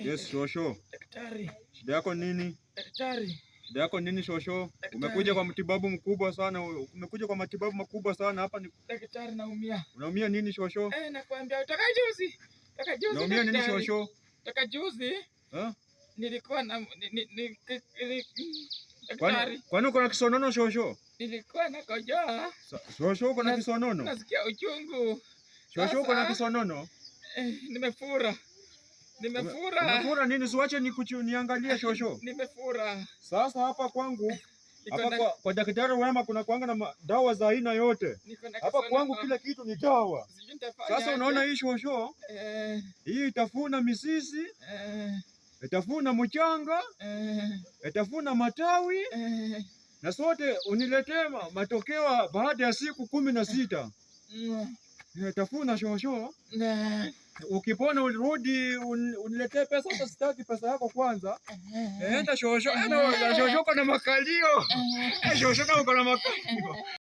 Yes, Shosho. Daktari. Shida yako nini? Daktari. Shida yako nini Shosho? Daktari. Umekuja kwa matibabu mkubwa sana. Umekuja kwa matibabu makubwa sana hapa ni. Daktari, naumia. Unaumia nini Shosho? Nakwambia utaka juzi. Unaumia nini Shosho? Utaka juzi. Nilikuwa na daktari. Kwani uko na kisonono Shosho? Nilikuwa na kojoa. Shosho uko na kisonono? Nasikia uchungu. Shosho uko na kisonono? Nimefura. Umefura nini? Siwache niangalie Shosho. Nimefura. Sasa hapa kwangu hapa kwa Daktari Wema kuna kuanga na dawa za aina yote. Hapa kwangu kila kitu ni dawa. Sasa unaona hii Shosho? Hii itafuna misisi. Itafuna mchanga. Itafuna matawi. Na sote uniletee matokeo baada ya siku 16. Itafuna Shosho. Ukipona urudi uniletee pesa. Hata sitaki pesa yako kwanza. Enda Shosho. Shosho uko na makalio. Shosho uko na makalio.